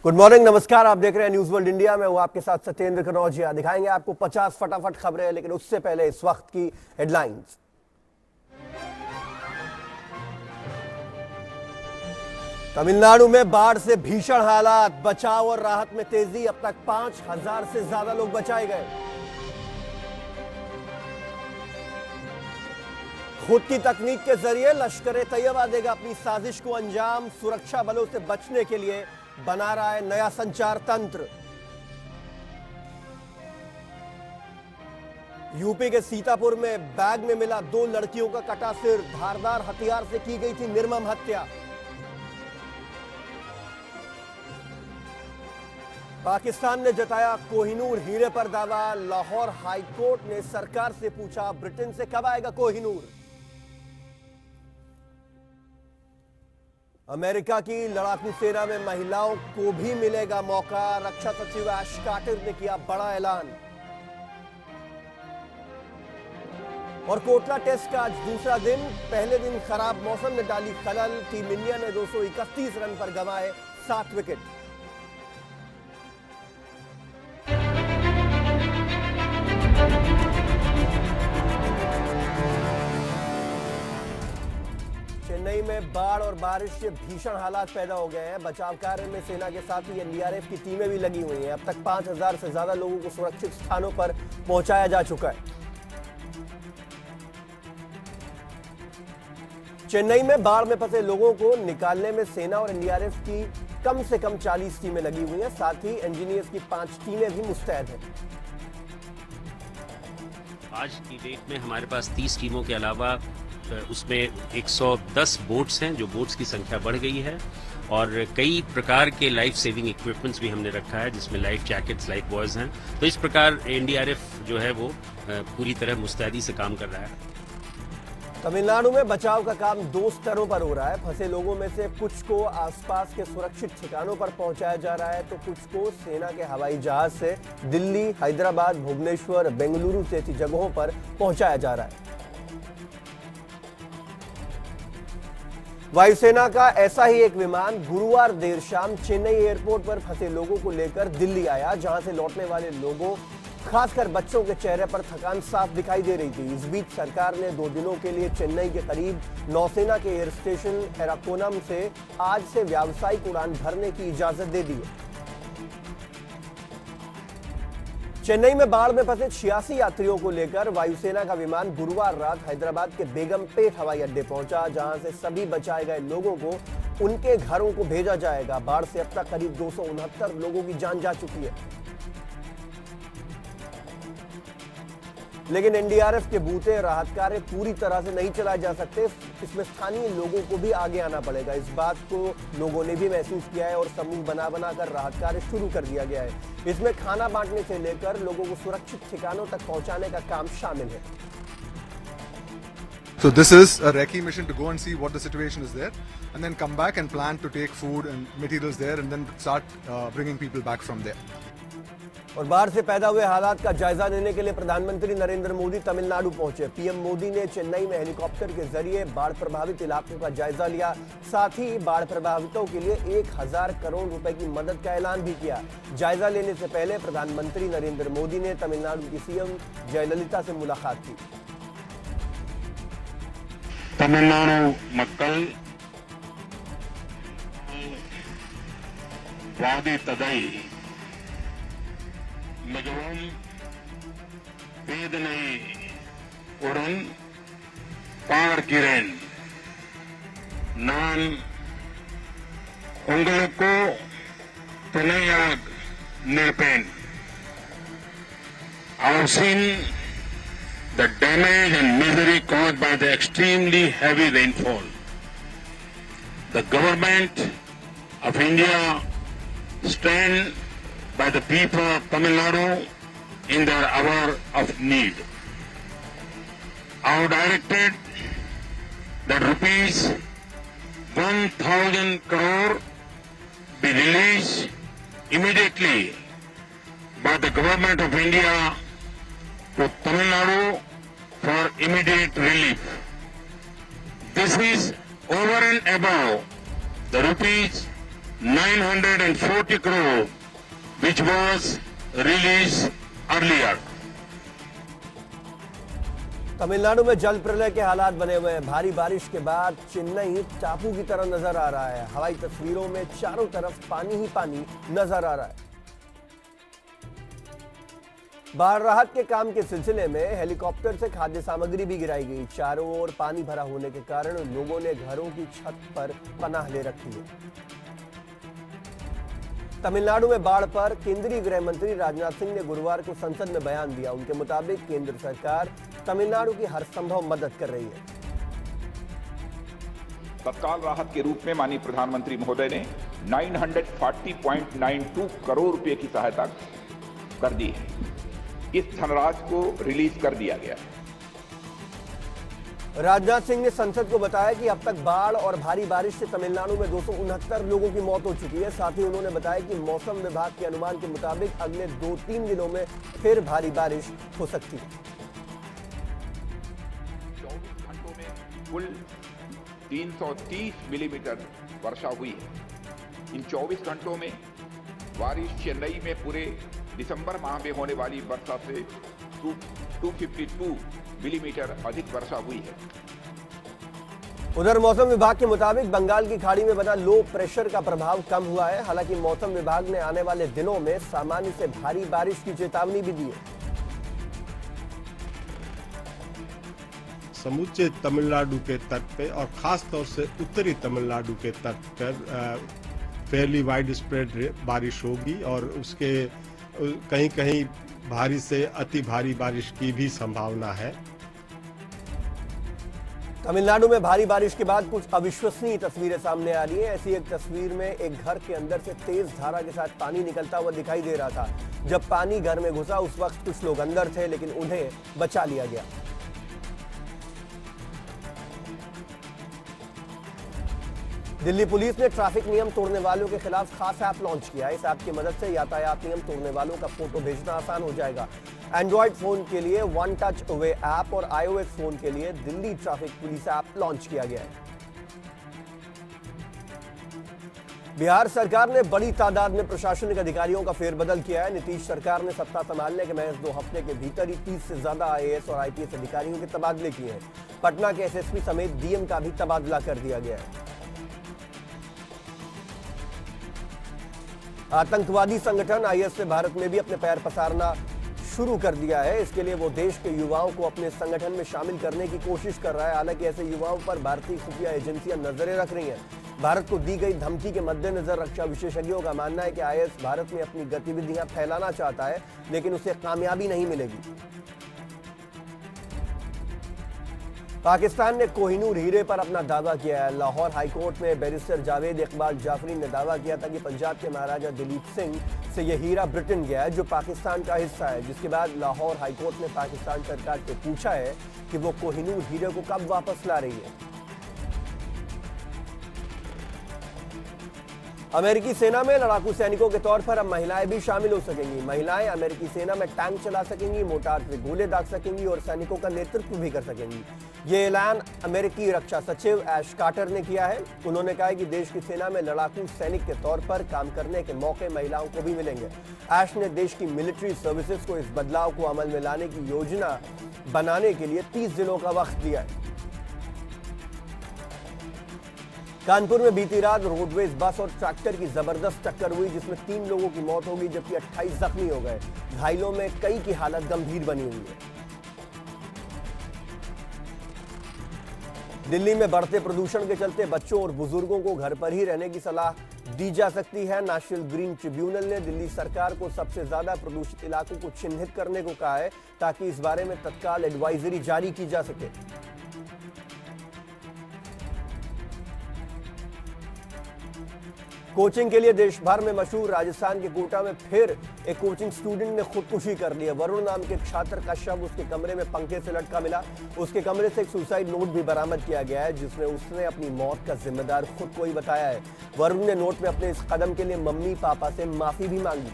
Good morning, नमस्कार। आप देख रहे हैं न्यूज वर्ल्ड इंडिया में। वो आपके साथ सत्येंद्र कनौजिया। दिखाएंगे आपको 50 फटाफट खबरें, लेकिन उससे पहले इस वक्त की हेडलाइंस। तमिलनाडु में बाढ़ से भीषण हालात, बचाव और राहत में तेजी। अब तक 5000 से ज्यादा लोग बचाए गए। खुद की तकनीक के जरिए लश्कर ए तैयबा देगा अपनी साजिश को अंजाम। सुरक्षा बलों से बचने के लिए बना रहा है नया संचार तंत्र। यूपी के सीतापुर में बैग में मिला 2 लड़कियों का कटा सिर। धारदार हथियार से की गई थी निर्मम हत्या। पाकिस्तान ने जताया कोहिनूर हीरे पर दावा। लाहौर हाईकोर्ट ने सरकार से पूछा, ब्रिटेन से कब आएगा कोहिनूर। अमेरिका की लड़ाकू सेना में महिलाओं को भी मिलेगा मौका। रक्षा सचिव ऐश कार्टर ने किया बड़ा ऐलान। और कोटला टेस्ट का आज दूसरा दिन। पहले दिन खराब मौसम ने डाली खलल। टीम इंडिया ने 231 रन पर गंवाए 7 विकेट। चेन्नई में बाढ़ और बारिश से भीषण हालात पैदा हो गए हैं। बचाव कार्य में सेना के साथ ही एनडीआरएफ की टीमें भी लगी हुई हैं। अब तक 5000 से ज्यादा लोगों को सुरक्षित स्थानों पर पहुंचाया जा चुका है। चेन्नई में बाढ़ में फंसे लोगों को निकालने में सेना और एनडीआरएफ की कम से कम 40 टीमें लगी हुई हैं। साथ ही इंजीनियर्स की 5 टीमें भी मुस्तैद हैं। आज की डेट में हमारे पास 30 टीमों के अलावा उसमें 110 बोट्स हैं, जो बोट्स की संख्या बढ़ गई है। और कई प्रकार के लाइफ सेविंग इक्विपमेंट्स भी हमने रखा है, जिसमें लाइफ जैकेट्स, लाइफ बॉयज हैं। तो इस प्रकार एनडीआरएफ जो है वो पूरी तरह मुस्तैदी से काम कर रहा है। तमिलनाडु में बचाव का काम 2 स्तरों पर हो रहा है। फंसे लोगों में से कुछ को आसपास के सुरक्षित ठिकानों पर पहुंचाया जा रहा है, तो कुछ को सेना के हवाई जहाज से दिल्ली, हैदराबाद, भुवनेश्वर, बेंगलुरु जैसी जगहों पर पहुंचाया जा रहा है। वायुसेना का ऐसा ही एक विमान गुरुवार देर शाम चेन्नई एयरपोर्ट पर फंसे लोगों को लेकर दिल्ली आया, जहां से लौटने वाले लोगों, खासकर बच्चों के चेहरे पर थकान साफ दिखाई दे रही थी। इस बीच सरकार ने 2 दिनों के लिए चेन्नई के करीब नौसेना के एयर स्टेशन एराकोनम से आज से व्यावसायिक उड़ान भरने की इजाजत दे दी है। चेन्नई में बाढ़ में फंसे 86 यात्रियों को लेकर वायुसेना का विमान गुरुवार रात हैदराबाद के बेगमपेट हवाई अड्डे पहुंचा, जहां से सभी बचाए गए लोगों को उनके घरों को भेजा जाएगा। बाढ़ से अब तक करीब 269 लोगों की जान जा चुकी है। लेकिन एनडीआरएफ के बूते राहत कार्य पूरी तरह से नहीं चलाए जा सकते। इसमें स्थानीय लोगों को भी आगे आना पड़ेगा। इस बात को लोगों ने भी महसूस किया है और समूह बना बनाकर राहत कार्य शुरू कर दिया गया है। इसमें खाना बांटने से लेकर लोगों को सुरक्षित ठिकानों तक पहुंचाने का काम शामिल है। So this is a recce mission to go and see what the situation is there, and then come back and plan to take food and materials there, and then start bringing people back from there. और बाढ़ से पैदा हुए हालात का जायजा लेने के लिए प्रधानमंत्री नरेंद्र मोदी तमिलनाडु पहुंचे। पीएम मोदी ने चेन्नई में हेलीकॉप्टर के जरिए बाढ़ प्रभावित इलाकों का जायजा लिया। साथ ही बाढ़ प्रभावितों के लिए 1000 करोड़ रुपए की मदद का ऐलान भी किया। जायजा लेने से पहले प्रधानमंत्री नरेंद्र मोदी ने तमिलनाडु की सीएम जयललिता से मुलाकात की। तमिलनाडु मक्कल वादी तदई மிகவும் வேதனை உடன் பார்க்கிறேன். நான் உங்களுக்கு துணையாக நிற்பேன். I have seen the damage and misery caused by the extremely heavy rainfall. The government of India stand by the people of Tamil Nadu in their hour of need. I have directed that rupees 1,000 crore be released immediately by the government of India to Tamil Nadu for immediate relief. This is over and above the rupees 940 crore, which was released earlier. Tamil Nadu में जल प्रलय के हालात बने हुए हैं। भारी बारिश के बाद चेन्नई टापू की तरह नजर आ रहा है। हवाई तस्वीरों में चारों तरफ पानी ही पानी नजर आ रहा है। बाढ़ राहत के काम के सिलसिले में हेलीकॉप्टर से खाद्य सामग्री भी गिराई गई। चारों ओर पानी भरा होने के कारण लोगों ने घरों की छत पर पनाह ले रखी है। तमिलनाडु में बाढ़ पर केंद्रीय गृह मंत्री राजनाथ सिंह ने गुरुवार को संसद में बयान दिया। उनके मुताबिक केंद्र सरकार तमिलनाडु की हर संभव मदद कर रही है। तत्काल राहत के रूप में माननीय प्रधानमंत्री महोदय ने 940.92 करोड़ रुपए की सहायता कर दी है। इस धनराशि को रिलीज कर दिया गया है। राजनाथ सिंह ने संसद को बताया कि अब तक बाढ़ और भारी बारिश से तमिलनाडु में 269 लोगों की मौत हो चुकी है। साथ ही उन्होंने बताया कि मौसम विभाग के अनुमान के मुताबिक अगले 2-3 दिनों में फिर भारी बारिश हो सकती है। 24 घंटों में कुल 330 मिलीमीटर वर्षा हुई है। इन 24 घंटों में बारिश चेन्नई में पूरे दिसंबर माह में होने वाली वर्षा से 252 मिलीमीटर अधिक वर्षा हुई है। उधर मौसम विभाग के मुताबिक बंगाल की खाड़ी में बना लो प्रेशर का प्रभाव कम हुआ है। हालांकि मौसम विभाग ने आने वाले दिनों में सामान्य से भारी बारिश की चेतावनी भी दी है। समूचे तमिलनाडु के तट पे और खास तौर से उत्तरी तमिलनाडु के तट पर फेयरली वाइड स्प्रेड बारिश होगी और उसके कहीं कहीं भारी से अति भारी बारिश की भी संभावना है। तमिलनाडु में भारी बारिश के बाद कुछ अविश्वसनीय तस्वीरें सामने आ रही हैं। ऐसी एक तस्वीर में एक घर के अंदर से तेज धारा के साथ पानी निकलता हुआ दिखाई दे रहा था। जब पानी घर में घुसा उस वक्त कुछ लोग अंदर थे, लेकिन उन्हें बचा लिया गया। दिल्ली पुलिस ने ट्रैफिक नियम तोड़ने वालों के खिलाफ खास ऐप लॉन्च किया है। इस ऐप की मदद से यातायात नियम तोड़ने वालों का फोटो भेजना आसान हो जाएगा। एंड्रॉइड फोन के लिए वन टच अवे ऐप और iOS फोन के लिए Delhi traffic police app launch किया गया है। बिहार सरकार ने बड़ी तादाद में प्रशासनिक अधिकारियों का फेरबदल किया है। नीतीश सरकार ने सत्ता संभालने के महज 2 हफ्ते के भीतर ही 30 से ज्यादा IAS और IPS अधिकारियों के तबादले किए हैं। पटना के SSP समेत DM का भी तबादला कर दिया गया है। आतंकवादी संगठन IS ने भारत में भी अपने पैर पसारना शुरू कर दिया है। इसके लिए वो देश के युवाओं को अपने संगठन में शामिल करने की कोशिश कर रहा है। हालांकि ऐसे युवाओं पर भारतीय खुफिया एजेंसियां नजरें रख रही हैं। भारत को दी गई धमकी के मद्देनजर रक्षा विशेषज्ञों का मानना है कि IS भारत में अपनी गतिविधियां फैलाना चाहता है, लेकिन उसे कामयाबी नहीं मिलेगी। पाकिस्तान ने कोहिनूर हीरे पर अपना दावा किया है। लाहौर हाईकोर्ट में बैरिस्टर जावेद इकबाल जाफरी ने दावा किया था कि पंजाब के महाराजा दिलीप सिंह से यह हीरा ब्रिटेन गया है, जो पाकिस्तान का हिस्सा है। जिसके बाद लाहौर हाईकोर्ट ने पाकिस्तान सरकार से पूछा है कि वो कोहिनूर हीरे को कब वापस ला रही है। अमेरिकी सेना में लड़ाकू सैनिकों के तौर पर अब महिलाएं भी शामिल हो सकेंगी। महिलाएं अमेरिकी सेना में टैंक चला सकेंगी, मोर्टार से गोले दाग सकेंगी और सैनिकों का नेतृत्व भी कर सकेंगी। ये ऐलान अमेरिकी रक्षा सचिव ऐश कार्टर ने किया है। उन्होंने कहा है कि देश की सेना में लड़ाकू सैनिक के तौर पर काम करने के मौके महिलाओं को भी मिलेंगे। ऐश ने देश की मिलिट्री सर्विसेज को इस बदलाव को अमल में लाने की योजना बनाने के लिए 30 दिनों का वक्त दिया है। कानपुर में बीती रात रोडवेज बस और ट्रैक्टर की जबरदस्त टक्कर हुई, जिसमें 3 लोगों की मौत हो गई जबकि 28 जख्मी हो गए। घायलों में कई की हालत गंभीर बनी हुई है। दिल्ली में बढ़ते प्रदूषण के चलते बच्चों और बुजुर्गों को घर पर ही रहने की सलाह दी जा सकती है। नेशनल ग्रीन ट्रिब्यूनल ने दिल्ली सरकार को सबसे ज्यादा प्रदूषित इलाकों को चिन्हित करने को कहा है, ताकि इस बारे में तत्काल एडवाइजरी जारी की जा सके। कोचिंग के लिए देश भर में मशहूर राजस्थान के कोटा में फिर एक कोचिंग स्टूडेंट ने खुदकुशी कर ली है। वरुण नाम के छात्र का शव उसके कमरे में पंखे से लटका मिला। उसके कमरे से एक सुसाइड नोट भी बरामद किया गया है, जिसमें उसने अपनी मौत का जिम्मेदार खुद को ही बताया है। वरुण ने नोट में अपने इस कदम के लिए मम्मी पापा से माफी भी मांगी।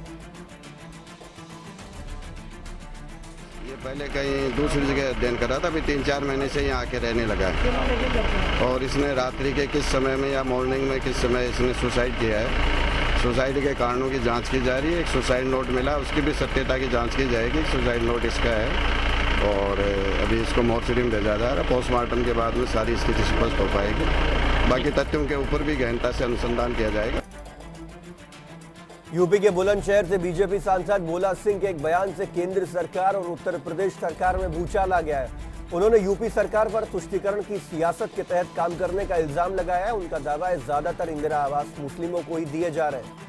ये पहले कहीं दूसरी जगह अध्ययन कर रहा था, अभी 3-4 महीने से यहाँ आके रहने लगा है। और इसने रात्रि के किस समय में या मॉर्निंग में किस समय इसने सुसाइड किया है, सुसाइड के कारणों की जांच की जा रही है। एक सुसाइड नोट मिला, उसकी भी सत्यता की जांच की जाएगी। सुसाइड नोट इसका है और अभी इसको मॉर्चरी में भेजा जा रहा है। पोस्टमार्टम के बाद में सारी स्थिति स्पष्ट हो पाएगी। बाकी तथ्यों के ऊपर भी गहनता से अनुसंधान किया जाएगा। यूपी के बुलंदशहर से बीजेपी सांसद भोला सिंह के एक बयान से केंद्र सरकार और उत्तर प्रदेश सरकार में भूचाल आ गया है। उन्होंने यूपी सरकार पर तुष्टीकरण की सियासत के तहत काम करने का इल्जाम लगाया है। उनका दावा है ज्यादातर इंदिरा आवास मुस्लिमों को ही दिए जा रहे हैं।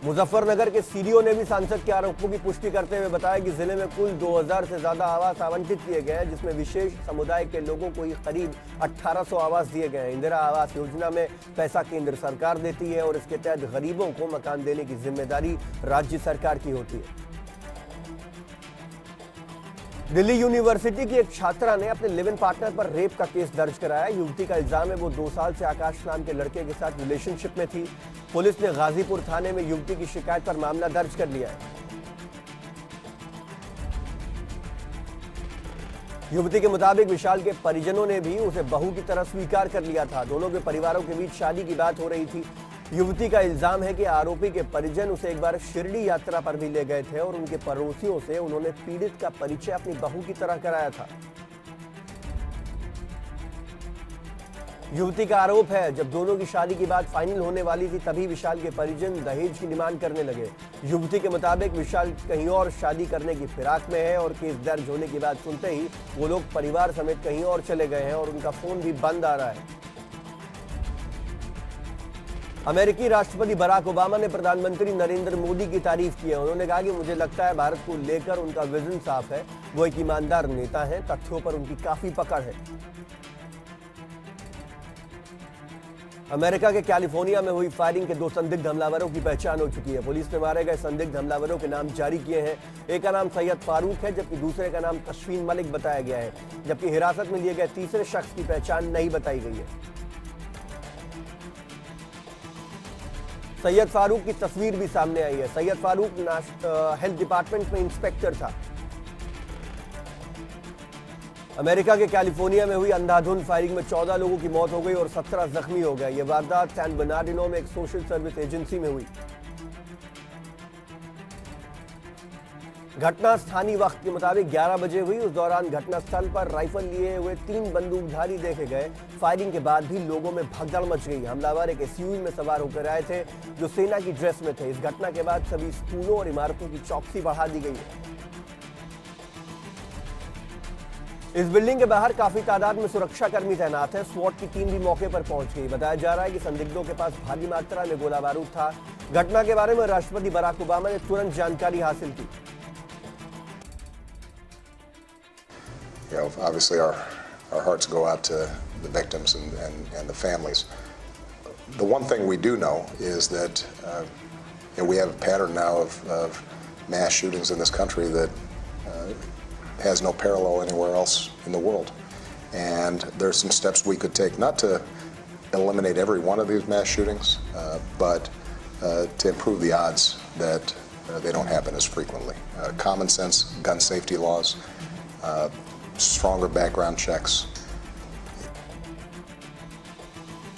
मुजफ्फरनगर के सीडीओ ने भी सांसद के आरोपों की पुष्टि करते हुए बताया कि जिले में कुल 2000 से ज्यादा आवास आवंटित किए गए हैं, जिसमें विशेष समुदाय के लोगों को ही करीब 1800 आवास दिए गए हैं। इंदिरा आवास योजना में पैसा केंद्र सरकार देती है और इसके तहत गरीबों को मकान देने की जिम्मेदारी राज्य सरकार की होती है। दिल्ली यूनिवर्सिटी की एक छात्रा ने अपने लिव इन पार्टनर पर रेप का केस दर्ज कराया। युवती का इल्जाम है वो 2 साल से आकाश नाम के लड़के के साथ रिलेशनशिप में थी। पुलिस ने गाजीपुर थाने में युवती की शिकायत पर मामला दर्ज कर लिया है। युवती के मुताबिक विशाल के परिजनों ने भी उसे बहू की तरह स्वीकार कर लिया था। दोनों के परिवारों के बीच शादी की बात हो रही थी। युवती का इल्जाम है कि आरोपी के परिजन उसे एक बार शिरडी यात्रा पर भी ले गए थे और उनके पड़ोसियों से उन्होंने पीड़ित का परिचय अपनी बहू की तरह कराया था। युवती का आरोप है जब दोनों की शादी की बात फाइनल होने वाली थी तभी विशाल के परिजन दहेज की डिमांड करने लगे। युवती के मुताबिक विशाल कहीं और शादी करने की फिराक में है और केस दर्ज होने की बात सुनते ही वो लोग परिवार समेत कहीं और चले गए हैं और उनका फोन भी बंद आ रहा है। अमेरिकी राष्ट्रपति बराक ओबामा ने प्रधानमंत्री नरेंद्र मोदी की तारीफ की है। उन्होंने कहा कि मुझे लगता है भारत को लेकर उनका विजन साफ है, वो एक ईमानदार नेता हैं, तथ्यों पर उनकी काफी पकड़ है। अमेरिका के कैलिफोर्निया में हुई फायरिंग के 2 संदिग्ध हमलावरों की पहचान हो चुकी है। पुलिस ने मारे गए संदिग्ध हमलावरों के नाम जारी किए हैं। एक का नाम सैयद फारूक है जबकि दूसरे का नाम तशफीन मलिक बताया गया है, जबकि हिरासत में लिए गए तीसरे शख्स की पहचान नहीं बताई गई है। सैयद फारूक की तस्वीर भी सामने आई है। सैयद फारूक हेल्थ डिपार्टमेंट में इंस्पेक्टर था। अमेरिका के कैलिफोर्निया में हुई अंधाधुंध फायरिंग में 14 लोगों की मौत हो गई और 17 जख्मी हो गए। यह वारदात सैन बर्नार्डिनो में एक सोशल सर्विस एजेंसी में हुई। घटना स्थानीय वक्त के मुताबिक 11 बजे हुई। उस दौरान घटनास्थल पर राइफल लिए हुए 3 बंदूकधारी देखे गए। फायरिंग के बाद भी लोगों में भगदड़ मच गई। हमलावर एक एसयूवी में सवार होकर आए थे जो सेना की ड्रेस में थे। इस घटना के बाद सभी स्कूलों और इमारतों की चौकसी बढ़ा दी गई है। इस बिल्डिंग के बाहर काफी तादाद में सुरक्षाकर्मी तैनात हैं। स्वॉट की टीम भी मौके पर पहुंच गई। बताया जा रहा है कि संदिग्धों के पास भारी मात्रा में गोला बारूद था। घटना के बारे में राष्ट्रपति बराक ओबामा ने तुरंत जानकारी हासिल की। Obviously our hearts go out to the victims and the families. The one thing we do know is that we have a pattern now of mass shootings in this country that has no parallel anywhere else in the world. And there's some steps we could take, not to eliminate every one of these mass shootings, but to improve the odds that they don't happen as frequently. Common sense gun safety laws, stronger background checks.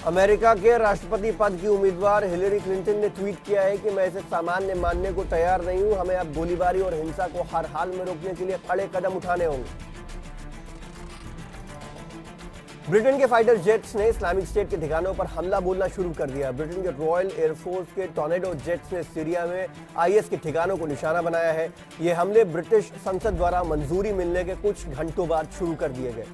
America के राष्ट्रपति पद की उम्मीदवार Hillary Clinton ने tweet किया है कि मैं इसे सामान्य मानने को तैयार नहीं हूं। हमें अब गोलीबारी और हिंसा को हर हाल में रोकने के लिए कड़े कदम उठाने होंगे। ब्रिटेन के फाइटर जेट्स ने इस्लामिक स्टेट के ठिकानों पर हमला बोलना शुरू कर दिया। ब्रिटेन के रॉयल एयरफोर्स के टॉर्नेडो जेट्स ने सीरिया में आईएस के ठिकानों को निशाना बनाया है। ये हमले ब्रिटिश संसद द्वारा मंजूरी मिलने के कुछ घंटों बाद शुरू कर दिए गए।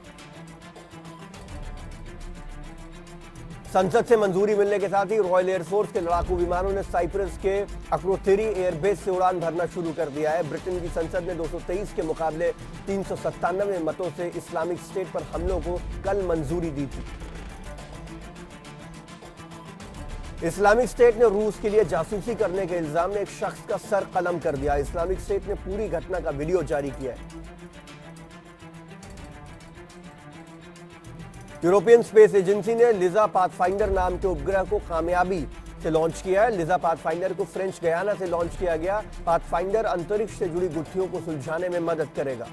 संसद से मंजूरी मिलने के साथ ही रॉयल एयरफोर्स के लड़ाकू विमानों ने साइप्रस के अक्रोथेरी एयरबेस से उड़ान भरना शुरू कर दिया है। ब्रिटेन की संसद ने 223 के मुकाबले 397 मतों से इस्लामिक स्टेट पर हमलों को कल मंजूरी दी थी। इस्लामिक स्टेट ने रूस के लिए जासूसी करने के इल्जाम में एक शख्स का सर कलम कर दिया। इस्लामिक स्टेट ने पूरी घटना का वीडियो जारी किया है। यूरोपियन स्पेस एजेंसी ने लिजा पाथफाइंडर नाम के उपग्रह को कामयाबी से लॉन्च किया है। लिजा पाथफाइंडर को फ्रेंच गयाना से लॉन्च किया गया। पाथफाइंडर अंतरिक्ष से जुड़ी गुत्थियों को सुलझाने में मदद करेगा।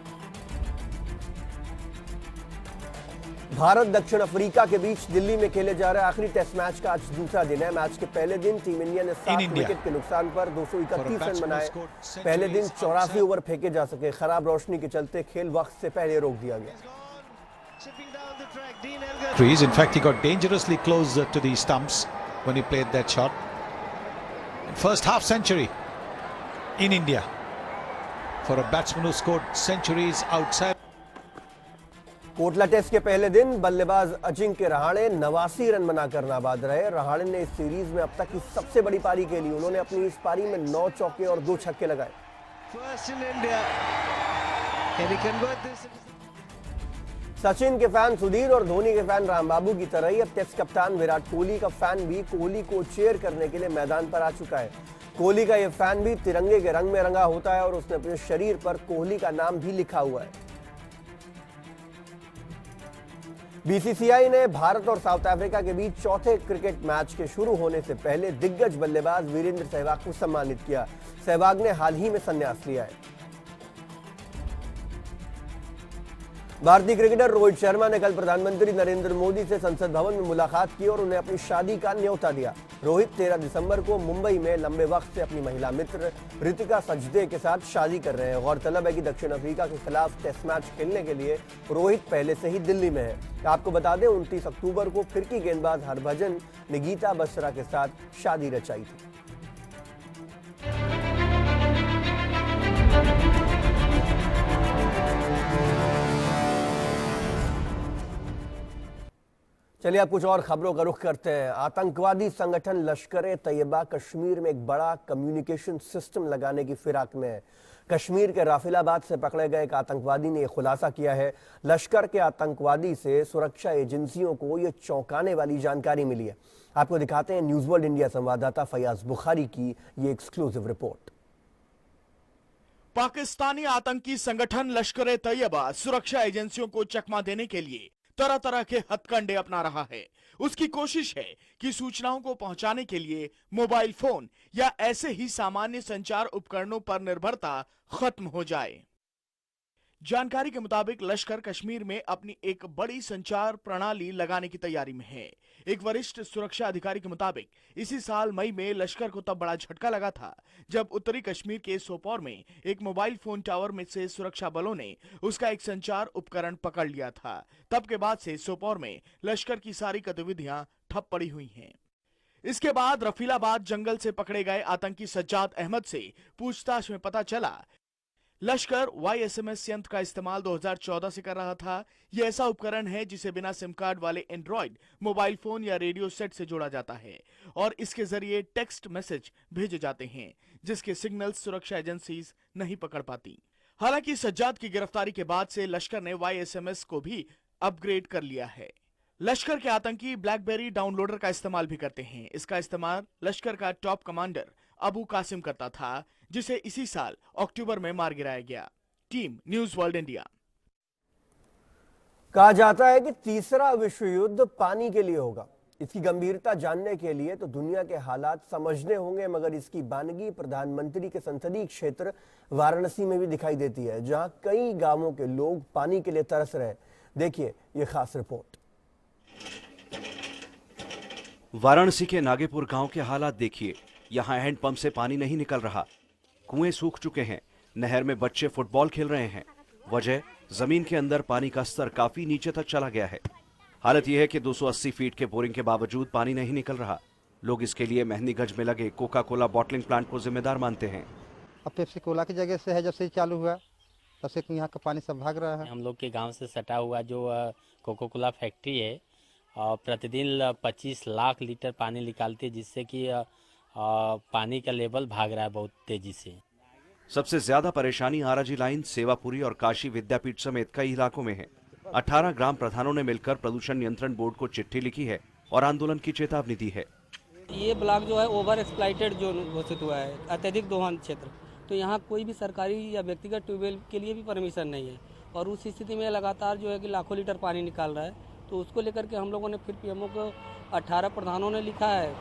भारत दक्षिण अफ्रीका के बीच दिल्ली में खेले जा रहे आखिरी टेस्ट मैच का आज दूसरा दिन है। मैच के पहले दिन टीम इंडिया ने 7 विकेट के नुकसान पर 231 रन बनाए। पहले दिन 84 ओवर फेंके जा सके। खराब रोशनी के चलते खेल वक्त से पहले रोक दिया गया। In fact, he got dangerously close to the stumps when he played that shot. First half century in India for a batsman who scored centuries outside. Kotla test के पहले दिन बल्लेबाज अजिंक्य रहाणे 89 रन बनाकर नाबाद रहे। रहाणे ने इस सीरीज में अब तक की सबसे बड़ी पारी खेली। उन्होंने अपनी इस पारी में 9 चौके और 2 छक्के लगाए। सचिन के फैन सुधीर और धोनी के फैन रामबाबू की तरह ही अब टेस्ट कप्तान विराट कोहली का फैन भी कोहली को चीयर करने के लिए मैदान पर आ चुका है। कोहली का यह फैन भी तिरंगे के रंग में रंगा होता है और उसने अपने शरीर पर कोहली का नाम भी लिखा हुआ है। बीसीसीआई ने भारत और साउथ अफ्रीका के बीच चौथे क्रिकेट मैच के शुरू होने से पहले दिग्गज बल्लेबाज वीरेंद्र सहवाग को सम्मानित किया। सहवाग ने हाल ही में संन्यास लिया है। भारतीय क्रिकेटर रोहित शर्मा ने कल प्रधानमंत्री नरेंद्र मोदी से संसद भवन में मुलाकात की और उन्हें अपनी शादी का न्योता दिया। रोहित 13 दिसंबर को मुंबई में लंबे वक्त से अपनी महिला मित्र रितिका सजदे के साथ शादी कर रहे हैं। गौरतलब है कि दक्षिण अफ्रीका के खिलाफ टेस्ट मैच खेलने के लिए रोहित पहले से ही दिल्ली में है। आपको बता दें 29 अक्टूबर को फिरकी गेंदबाज हरभजन ने गीता बसरा के साथ शादी रचाई थी। चलिए अब कुछ और खबरों का रुख करते हैं। आतंकवादी संगठन लश्कर-ए-तैयबा कश्मीर में एक बड़ा कम्युनिकेशन सिस्टम लगाने की फिराक में है। कश्मीर के राफिलाबाद से पकड़े गए एक आतंकवादी ने यह खुलासा किया है। लश्कर के आतंकवादी से सुरक्षा एजेंसियों को यह चौंकाने वाली जानकारी मिली है। आपको दिखाते हैं न्यूज वर्ल्ड इंडिया संवाददाता फयाज बुखारी की ये एक्सक्लूसिव रिपोर्ट। पाकिस्तानी आतंकी संगठन लश्कर-ए-तैयबा सुरक्षा एजेंसियों को चकमा देने के लिए तरह तरह के हथकंडे अपना रहा है। उसकी कोशिश है कि सूचनाओं को पहुंचाने के लिए मोबाइल फोन या ऐसे ही सामान्य संचार उपकरणों पर निर्भरता खत्म हो जाए। जानकारी के मुताबिक लश्कर कश्मीर में अपनी एक बड़ी संचार प्रणाली लगाने की तैयारी में है। एक वरिष्ठ सुरक्षा अधिकारी के मुताबिक इसी साल मई में लश्कर को तब बड़ा झटका लगा था जब उत्तरी कश्मीर के सोपोर में एक मोबाइल फोन टावर में से सुरक्षा बलों ने उसका एक संचार उपकरण पकड़ लिया था। तब के बाद से सोपोर में लश्कर की सारी गतिविधियां ठप पड़ी हुई हैं। इसके बाद रफीलाबाद जंगल से पकड़े गए आतंकी सज्जाद अहमद से पूछताछ में पता चला लश्कर YSMS यंत्र का इस्तेमाल 2014 से कर रहा था। यह ऐसा उपकरण है जिसे बिना सिम कार्ड वाले एंड्रॉइड मोबाइल फोन या रेडियो सेट से जोड़ा जाता है और इसके जरिए टेक्स्ट मैसेज भेजे जाते हैं जिसके सिग्नल सुरक्षा एजेंसीज नहीं पकड़ पाती। हालांकि सज्जाद की गिरफ्तारी के बाद से लश्कर ने YSMS को भी अपग्रेड कर लिया है। लश्कर के आतंकी ब्लैकबेरी डाउनलोडर का इस्तेमाल भी करते हैं। इसका इस्तेमाल लश्कर का टॉप कमांडर अबू कासिम करता था जिसे इसी साल अक्टूबर में मार गिराया गया। Team news world India. कहा जाता है कि तीसरा विश्व युद्ध पानी के लिए होगा। इसकी गंभीरता जानने के लिए तो दुनिया के हालात समझने होंगे, मगर इसकी बानगी प्रधानमंत्री के संसदीय क्षेत्र वाराणसी में भी दिखाई देती है, जहां कई गांवों के लोग पानी के लिए तरस रहे। देखिए ये खास रिपोर्ट। वाराणसी के नागेपुर गांव के हालात देखिए। यहाँ हैंडपंप से पानी नहीं निकल रहा, कुएं सूख चुके हैं, नहर में बच्चे फुटबॉल खेल रहे हैं। वजह जमीन के अंदर पानी का स्तर काफी नीचे तक चला गया है। हालत यह है कि 280 फीट के बोरिंग के बावजूद पानी नहीं निकल रहा। लोग इसके लिए मेहंदीगंज में लगे कोका कोला बॉटलिंग प्लांट को जिम्मेदार मानते हैं। अब पेप्सी कोला की जगह से है, जब से चालू हुआ तब से यहाँ का पानी सब भाग रहा है। हम लोग के गांव से सटा हुआ जो कोका कोला फैक्ट्री है और प्रतिदिन 25 लाख लीटर पानी निकालती है, जिससे कि पानी का लेवल भाग रहा है बहुत तेजी से। सबसे ज्यादा परेशानी आराजी लाइन, सेवापुरी और काशी विद्यापीठ समेत कई इलाकों में है। 18 ग्राम प्रधानों ने मिलकर प्रदूषण नियंत्रण बोर्ड को चिट्ठी लिखी है और आंदोलन की चेतावनी दी है। ये ब्लॉक जो है ओवर एक्सप्लॉइटेड जो घोषित हुआ है, अत्यधिक दोहन क्षेत्र, तो यहाँ कोई भी सरकारी या व्यक्तिगत ट्यूबवेल के लिए भी परमिशन नहीं है और उस स्थिति में लगातार जो है कि लाखों लीटर पानी निकाल रहा है। तो उसको लेकर के हम लोगों ने फिर पीएमओ को 18 प्रधानों ने लिखा है।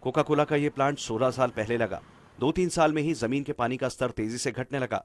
कोका कोला का ये प्लांट 16 साल पहले लगा। 2-3 साल में ही जमीन के पानी का स्तर तेजी से घटने लगा।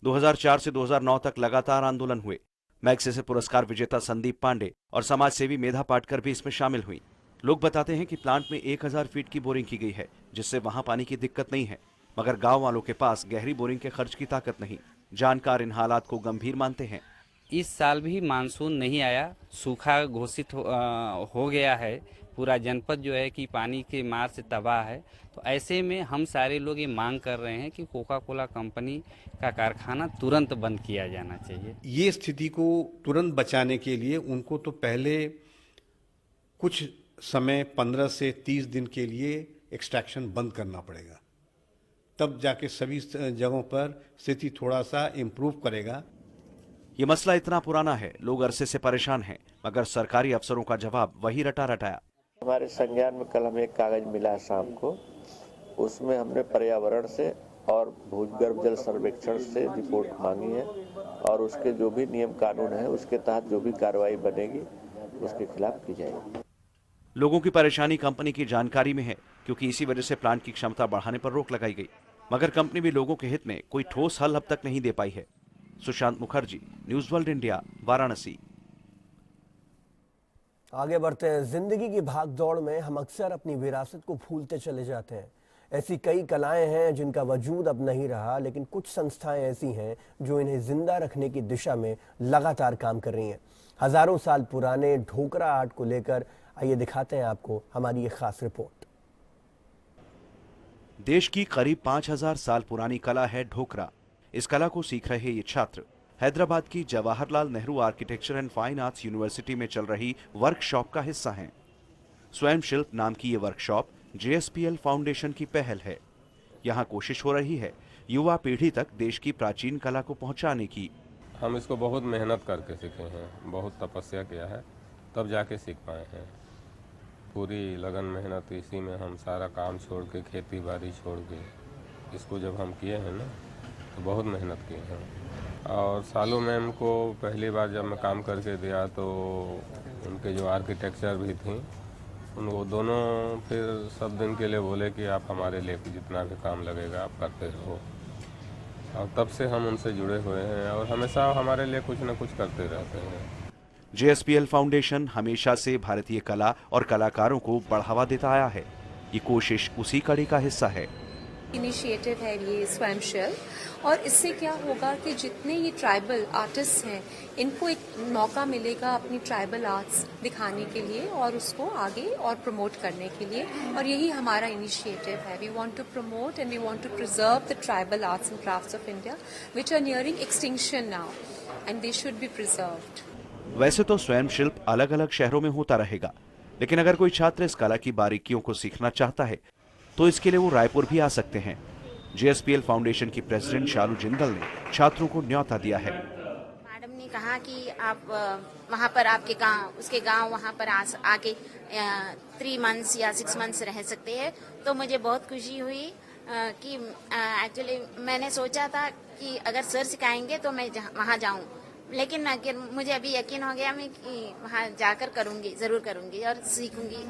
2004 से 2009 तक लगातार आंदोलन हुए। मैग्सेसे पुरस्कार विजेता संदीप पांडे और समाजसेवी मेधा पाटकर भी इसमें शामिल हुई। लोग बताते हैं कि प्लांट में 1000 फीट की बोरिंग की गई है, जिससे वहां पानी की दिक्कत नहीं है, मगर गांव वालों के पास गहरी बोरिंग के खर्च की ताकत नहीं। जानकार इन हालात को गंभीर मानते हैं। इस साल भी मानसून नहीं आया, सूखा घोषित हो गया है। पूरा जनपद जो है कि पानी के मार से तबाह है। तो ऐसे में हम सारे लोग ये मांग कर रहे हैं कि कोका कोला कंपनी का कारखाना तुरंत बंद किया जाना चाहिए। ये स्थिति को तुरंत बचाने के लिए उनको तो पहले कुछ समय 15 से 30 दिन के लिए एक्सट्रैक्शन बंद करना पड़ेगा, तब जाके सभी जगहों पर स्थिति थोड़ा सा इम्प्रूव करेगा। ये मसला इतना पुराना है, लोग अरसे से परेशान हैं, मगर सरकारी अफसरों का जवाब वही रटा रटाया। हमारे संज्ञान में कल हमें एक कागज मिला शाम को, उसमें हमने पर्यावरण से और भूगर्भ जल सर्वेक्षण से रिपोर्ट मांगी है और उसके जो भी नियम कानून है उसके तहत जो भी कार्रवाई बनेगी उसके खिलाफ की जाएगी। लोगों की परेशानी कंपनी की जानकारी में है, क्योंकि इसी वजह से प्लांट की क्षमता बढ़ाने पर रोक लगाई गई, मगर कंपनी भी लोगों के हित में कोई ठोस हल अब तक नहीं दे पाई है। Sushant Mukherjee, news World India, Varanasi. आगे बढ़ते हैं। जिंदगी की भागदौड़ में हम अक्सर अपनी विरासत को भूलते चले जाते हैं। ऐसी कई कलाएं हैं जिनका वजूद अब नहीं रहा, लेकिन कुछ संस्थाएं ऐसी हैं जो इन्हें जिंदा रखने की दिशा में लगातार काम कर रही हैं। हजारों साल पुराने ढोकरा आर्ट को लेकर आइए दिखाते हैं आपको हमारी ये खास रिपोर्ट। देश की करीब 5000 साल पुरानी कला है ढोकरा। इस कला को सीख रहे ये छात्र हैदराबाद की Jawaharlal Nehru architecture and fine arts university में चल रही वर्कशॉप का हिस्सा हैं। स्वयं शिल्प नाम की ये वर्कशॉप JSPL फाउंडेशन की पहल है। यहाँ कोशिश हो रही है युवा पीढ़ी तक देश की प्राचीन कला को पहुँचाने की। हम इसको बहुत मेहनत करके सीखे हैं, बहुत तपस्या किया है, तब जाके सीख पाए हैं। पूरी लगन मेहनत इसी में हम सारा काम छोड़ के, खेती बाड़ी छोड़ के इसको जब हम किए हैं ना, तो बहुत मेहनत किए हैं। और सालों में हमको पहली बार जब मैं काम करके दिया तो उनके जो आर्किटेक्चर भी थी, उनको दोनों फिर सब दिन के लिए बोले कि आप हमारे लिए जितना भी काम लगेगा आप करते रहो। और तब से हम उनसे जुड़े हुए हैं और हमेशा हमारे लिए कुछ न कुछ करते रहते हैं। JSPL फाउंडेशन हमेशा से भारतीय कला और कलाकारों को बढ़ावा देता आया है। ये कोशिश उसी कड़ी का हिस्सा है। इनिशिएटिव है ये स्वयं शिल्प, और इससे क्या होगा कि जितने ये ट्राइबल आर्टिस्ट हैं इनको एक मौका मिलेगा अपनी ट्राइबल आर्ट्स दिखाने के लिए और उसको आगे और प्रमोट करने के लिए। और यही हमारा इनिशिएटिव है। We want to promote and we want to preserve the tribal arts and crafts of India which are nearing extinction now and they should be preserved. वैसे तो स्वयं शिल्प अलग अलग शहरों में होता रहेगा, लेकिन अगर कोई छात्र इस कला की बारीकियों को सीखना चाहता है तो इसके लिए वो रायपुर भी आ सकते हैं। JSPL फाउंडेशन की प्रेसिडेंट शालू जिंदल ने छात्रों को न्योता दिया है। मैडम ने कहा कि आप वहाँ पर आपके गांव, उसके गांव वहाँ पर आके 3 मंथ्स या 6 मंथ्स रह सकते हैं। तो मुझे बहुत खुशी हुई कि एक्चुअली मैंने सोचा था कि अगर सर सिखाएंगे तो मैं वहाँ जाऊँ, लेकिन मुझे अभी यकीन हो गया मैं कि वहाँ जाकर करूँगी, जरूर करूँगी और सीखूंगी।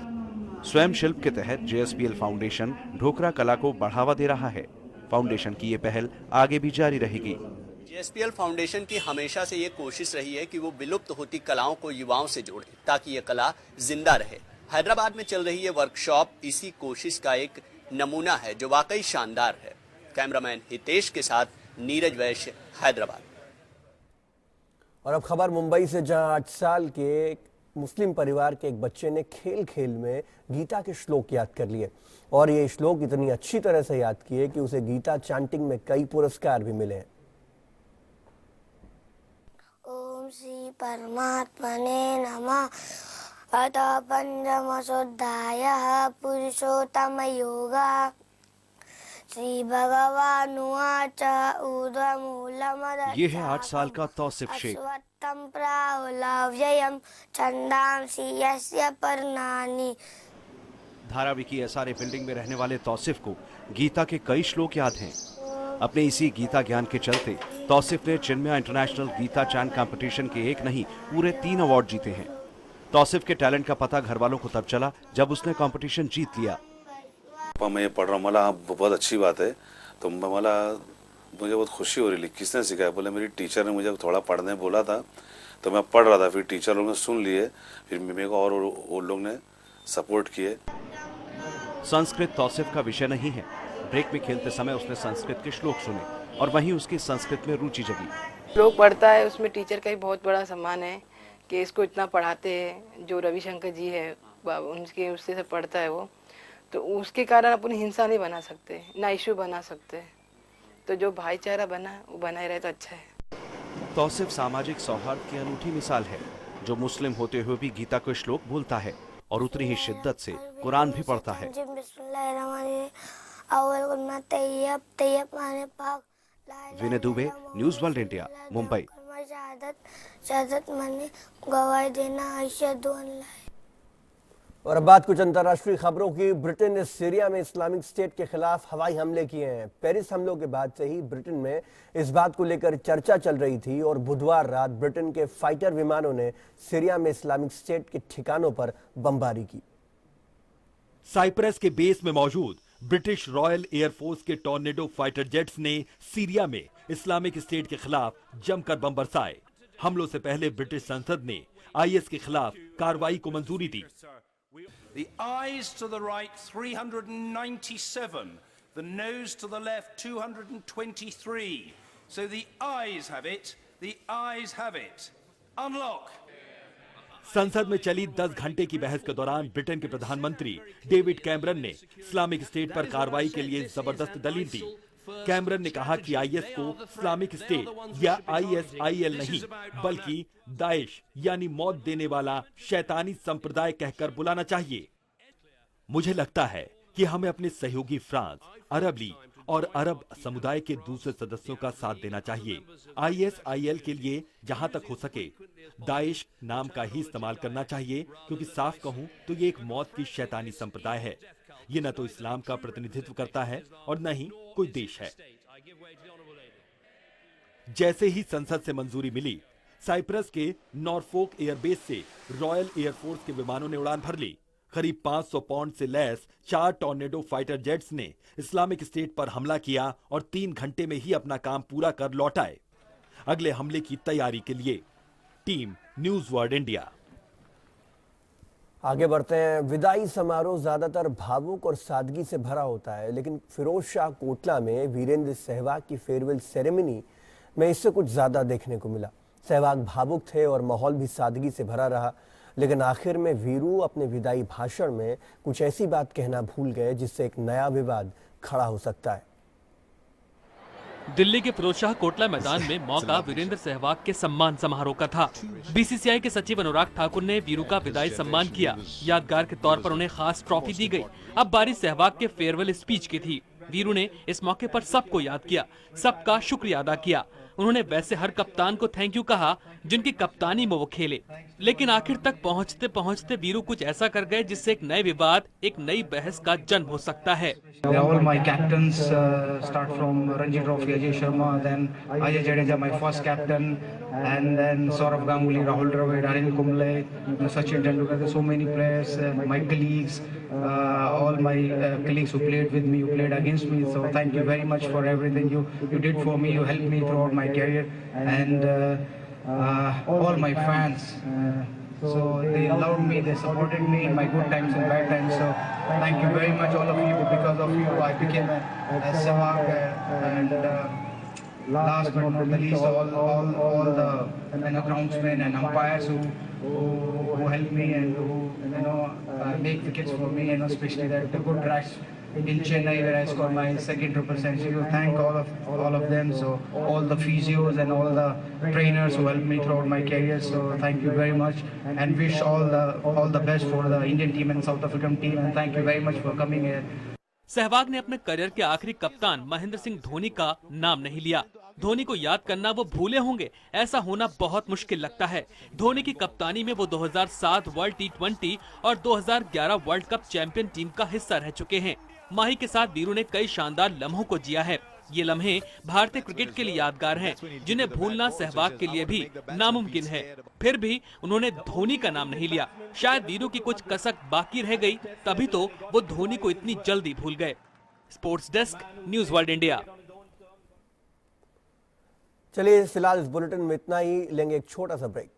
स्वयं शिल्प के तहत JSPL फाउंडेशन ढोकरा कला को बढ़ावा दे रहा है। फाउंडेशन की ये पहल आगे भी जारी रहेगी। JSPL फाउंडेशन की हमेशा से ये कोशिश रही है कि वो विलुप्त होती कलाओं को युवाओं से जोड़े ताकि ये कला जिंदा रहे। हैदराबाद में चल रही ये वर्कशॉप इसी कोशिश का एक नमूना है जो वाकई शानदार है। कैमरामैन हितेश के साथ नीरज वैश्य, हैदराबाद। और अब खबर मुंबई से, जहां 8 साल के मुस्लिम परिवार के एक बच्चे ने खेल खेल में गीता के श्लोक याद कर लिए और ये श्लोक इतनी अच्छी तरह से याद किए कि उसे गीता चैंटिंग में कई पुरस्कार भी मिले हैं। ओम श्री परमात्मने नमः। अथ पंचम शुद्धायः पुरुषोत्तम योगा। श्री भगवानुवाच ऊर्ध्वमूलम्। ये है 8 साल का तौसिफ शेख। धारावी की SRA बिल्डिंग में रहने वाले तौसिफ को गीता के कई श्लोक याद हैं। अपने इसी गीता ज्ञान के चलते तौसिफ ने Chinmaya international Gita chant competition के एक नहीं पूरे 3 अवार्ड जीते हैं। तौसिफ के टैलेंट का पता घर वालों को तब चला जब उसने कंपटीशन जीत लिया। मैं ये पढ़ रहा हूँ, मला बहुत अच्छी बात है। तो मुझे बहुत खुशी हो रही है। किसने सिखाया? बोले मेरी टीचर ने मुझे थोड़ा पढ़ने बोला था, तो मैं पढ़ रहा था। फिर टीचर लोगों ने सुन लिए, फिर मेरे को और वो लोग ने सपोर्ट किए। संस्कृत तौसीफ का विषय नहीं है। ब्रेक में खेलते समय उसने संस्कृत के श्लोक सुने और वहीं उसकी संस्कृत में रुचि जगी। श्लोक पढ़ता है, उसमें टीचर का ही बहुत बड़ा सम्मान है कि इसको इतना पढ़ाते हैं। जो रविशंकर जी है उनके उससे सब पढ़ता है वो, तो उसके कारण अपनी हिंसा नहीं बना सकते, ना इशू बना सकते। तो जो भाईचारा बना वो बना ही रहे तो अच्छा है। तौसीफ सामाजिक सौहार्द की अनूठी मिसाल है, जो मुस्लिम होते हुए भी गीता के श्लोक बोलता है और उतनी ही शिद्दत से कुरान भी पढ़ता है। Vinay Dubey, News World India, Mumbai. और अब बात कुछ अंतर्राष्ट्रीय खबरों की। ब्रिटेन ने सीरिया में इस्लामिक स्टेट के खिलाफ हवाई हमले किए हैं। पेरिस हमलों के बाद से ही ब्रिटेन में इस बात को लेकर चर्चा चल रही थी और बुधवार रात ब्रिटेन के फाइटर विमानों ने सीरिया में इस्लामिक स्टेट के ठिकानों पर बमबारी की। साइप्रस के बेस में मौजूद ब्रिटिश रॉयल एयरफोर्स के टॉर्नेडो फाइटर जेट्स ने सीरिया में इस्लामिक स्टेट के खिलाफ जमकर बम बरसाए। हमलों से पहले ब्रिटिश संसद ने आईएस के खिलाफ कार्रवाई को मंजूरी दी। The eyes to the right 397, the nose to the left 223. So the eyes have it, the eyes have it. Unlock. संसद में चली 10 घंटे की बहस के दौरान ब्रिटेन के प्रधानमंत्री डेविड कैमरन ने इस्लामिक स्टेट पर कार्रवाई के लिए जबरदस्त दलील दी। कैमरन ने कहा कि आईएस को इस्लामिक स्टेट या ISIL नहीं बल्कि दाइश यानी मौत देने वाला शैतानी संप्रदाय कहकर बुलाना चाहिए। मुझे लगता है कि हमें अपने सहयोगी फ्रांस, अरब लीग और अरब समुदाय के दूसरे सदस्यों का साथ देना चाहिए। ISIL के लिए जहां तक हो सके दाइश नाम का ही इस्तेमाल करना चाहिए, क्योंकि साफ कहूं तो ये एक मौत की शैतानी संप्रदाय है। ये न तो इस्लाम का प्रतिनिधित्व करता है और न ही कोई देश है। जैसे ही संसद से मंजूरी मिली, साइप्रस के नॉरफोक एयरबेस से रॉयल एयरफोर्स के विमानों ने उड़ान भर ली। करीब 500 पाउंड से लैस 4 टॉर्नेडो फाइटर जेट्स ने इस्लामिक स्टेट पर हमला किया और 3 घंटे में ही अपना काम पूरा कर लौट आए। अगले हमले की तैयारी के लिए टीम न्यूज़ वर्ल्ड इंडिया। आगे बढ़ते हैं। विदाई समारोह ज्यादातर भावुक और सादगी से भरा होता है, लेकिन फिरोज शाह कोटला में वीरेंद्र सहवाग की फेयरवेल सेरेमनी में इससे कुछ ज्यादा देखने को मिला। सहवाग भावुक थे और माहौल भी सादगी से भरा रहा, लेकिन आखिर में वीरू अपने विदाई भाषण में कुछ ऐसी बात कहना भूल गए जिससे एक नया विवाद खड़ा हो सकता है। दिल्ली के फिरोज शाह कोटला मैदान में मौका वीरेंद्र सहवाग के सम्मान समारोह का था। बीसीसीआई के सचिव अनुराग ठाकुर ने वीरू का विदाई सम्मान किया। यादगार के तौर पर उन्हें खास ट्रॉफी दी गई। अब बारी सहवाग के फेयरवेल स्पीच की थी। वीरू ने इस मौके पर सबको याद किया, सबका शुक्रिया अदा किया। उन्होंने वैसे हर कप्तान को थैंक यू कहा जिनकी कप्तानी में वो खेले, लेकिन आखिर तक पहुंचते पहुंचते वीरू कुछ ऐसा कर गए जिससे एक नए विवाद, एक नई बहस का जन्म हो सकता है। All my captains start from Ranji Trophy, Ajay Sharma, then Ajay Jadeja, my first captain, and then Saurav Ganguly, Rahul Dravid, Anil Kumble, Sachin Tendulkar. There's so many players, my colleagues, all my colleagues who played with me, who played against me. So thank you very much for everything you did for me. You helped me throughout my career, and all my fans. So they loved me, they supported me in my good times and bad times. So thank you very much, all of you. Because of you, I became a Sevak, and last but not the least, all the groundsmen and umpires who helped me and who make wickets for me, and especially that good trash in Chennai where I scored my second triple century. So thank all of them. So all the physios and all the trainers who helped me throughout my career. So thank you very much, and wish all the best for the Indian team and South African team, and thank you very much for coming here. Sehwag ने अपने career के आखिरी कप्तान महेंद्र सिंह धोनी का नाम नहीं लिया। धोनी को याद करना वो भूले होंगे, ऐसा होना बहुत मुश्किल लगता है। धोनी की कप्तानी में वो 2007 वर्ल्ड T20 और 2011 वर्ल्ड कप चैंपियन टीम का हिस्सा रह चुके हैं। माही के साथ वीरू ने कई शानदार लम्हों को जिया है। ये लम्हे भारतीय क्रिकेट के लिए यादगार हैं, जिन्हें भूलना सहवाग के लिए भी नामुमकिन है। फिर भी उन्होंने धोनी का नाम नहीं लिया। शायद वीरू की कुछ कसक बाकी रह गई, तभी तो वो धोनी को इतनी जल्दी भूल गए। Sports desk, news world India. चलिए फिलहाल इस बुलेटिन में इतना ही, लेंगे एक छोटा सा ब्रेक।